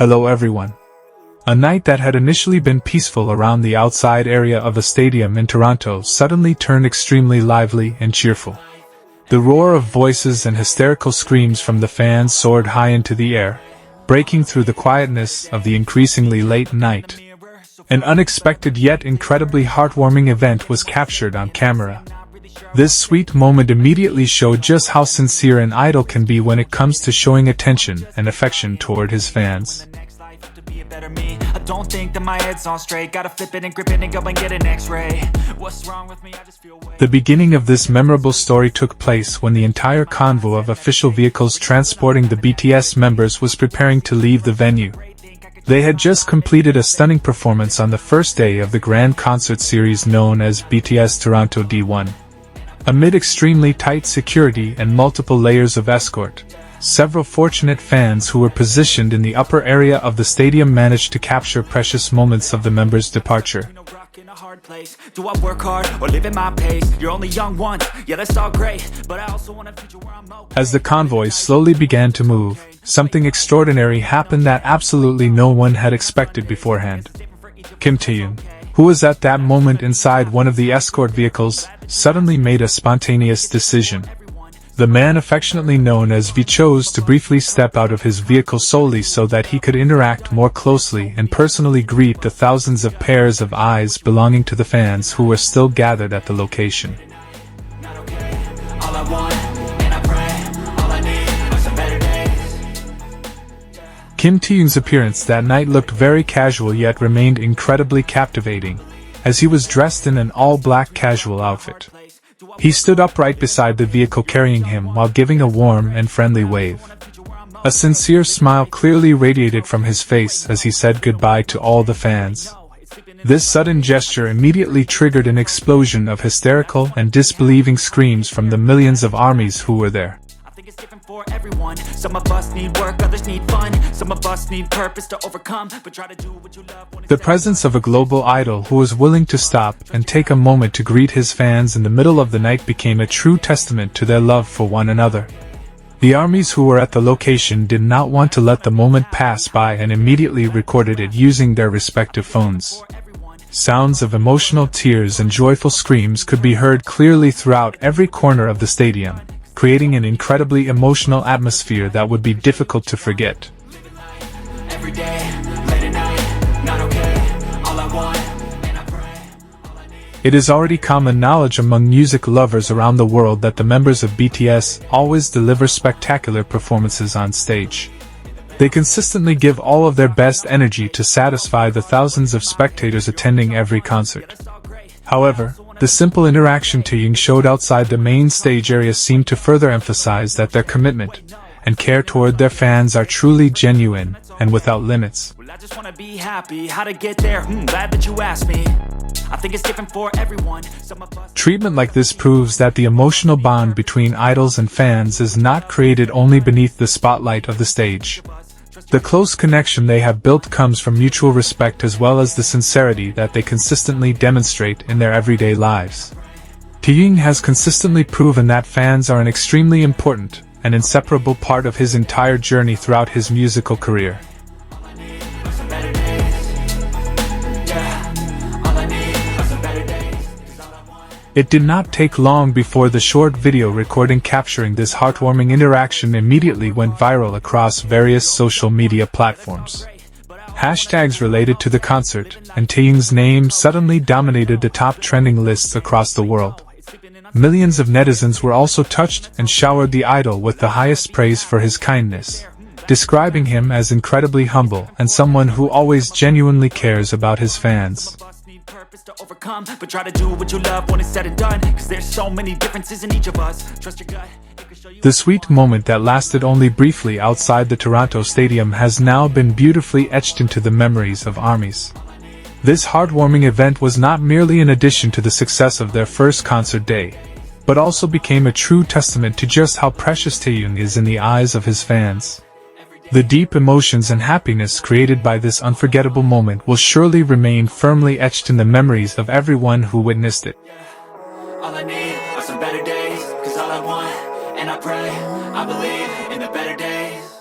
Hello everyone. A night that had initially been peaceful around the outside area of a stadium in Toronto suddenly turned extremely lively and cheerful. The roar of voices and hysterical screams from the fans soared high into the air, breaking through the quietness of the increasingly late night. An unexpected yet incredibly heartwarming event was captured on camera. This sweet moment immediately showed just how sincere an idol can be when it comes to showing attention and affection toward his fans. I don't think that my head's on straight. Gotta flip it and grip it and go and get an x-ray. What's wrong with me? I just feel The beginning of this memorable story took place when the entire convoy of official vehicles transporting the BTS members was preparing to leave the venue. They had just completed a stunning performance on the first day of the grand concert series known as BTS Toronto D1. Amid extremely tight security and multiple layers of escort, several fortunate fans who were positioned in the upper area of the stadium managed to capture precious moments of the members' departure. Do I work hard or live at my pace? You're only young once, yeah, that's all great, but I also want a future where I'm okay. As the convoy slowly began to move, something extraordinary happened that absolutely no one had expected beforehand. Taehyung, who was at that moment inside one of the escort vehicles, suddenly made a spontaneous decision. The man affectionately known as V chose to briefly step out of his vehicle solely so that he could interact more closely and personally greet the thousands of pairs of eyes belonging to the fans who were still gathered at the location. Taehyung's appearance that night looked very casual yet remained incredibly captivating, as he was dressed in an all-black casual outfit. He stood upright beside the vehicle carrying him while giving a warm and friendly wave. A sincere smile clearly radiated from his face as he said goodbye to all the fans. This sudden gesture immediately triggered an explosion of hysterical and disbelieving screams from the millions of armies who were there. For everyone, some of us need work, others need fun. Some of us need purpose to overcome, but try to do what you love. The presence of a global idol who was willing to stop and take a moment to greet his fans in the middle of the night became a true testament to their love for one another. The armies who were at the location did not want to let the moment pass by and immediately recorded it using their respective phones. Sounds of emotional tears and joyful screams could be heard clearly throughout every corner of the stadium, creating an incredibly emotional atmosphere that would be difficult to forget. It is already common knowledge among music lovers around the world that the members of BTS always deliver spectacular performances on stage. They consistently give all of their best energy to satisfy the thousands of spectators attending every concert. However, the simple interaction Taehyung showed outside the main stage area seemed to further emphasize that their commitment and care toward their fans are truly genuine and without limits. Well, I just want to be happy. How to get there? Glad that you asked me. I think it's different for everyone. Treatment like this proves that the emotional bond between idols and fans is not created only beneath the spotlight of the stage. The close connection they have built comes from mutual respect as well as the sincerity that they consistently demonstrate in their everyday lives. Taehyung has consistently proven that fans are an extremely important and inseparable part of his entire journey throughout his musical career. It did not take long before the short video recording capturing this heartwarming interaction immediately went viral across various social media platforms. Hashtags related to the concert and Taehyung's name suddenly dominated the top trending lists across the world. Millions of netizens were also touched and showered the idol with the highest praise for his kindness, describing him as incredibly humble and someone who always genuinely cares about his fans. To overcome, but try to do what you love when it's said and done, cause there's so many differences in each of us. Trust your gut. The sweet moment that lasted only briefly outside the Toronto Stadium has now been beautifully etched into the memories of armies. This heartwarming event was not merely an addition to the success of their first concert day, but also became a true testament to just how precious Taehyung is in the eyes of his fans. The deep emotions and happiness created by this unforgettable moment will surely remain firmly etched in the memories of everyone who witnessed it. All I need are some better days, cause all I want, and I pray, I believe in the better days.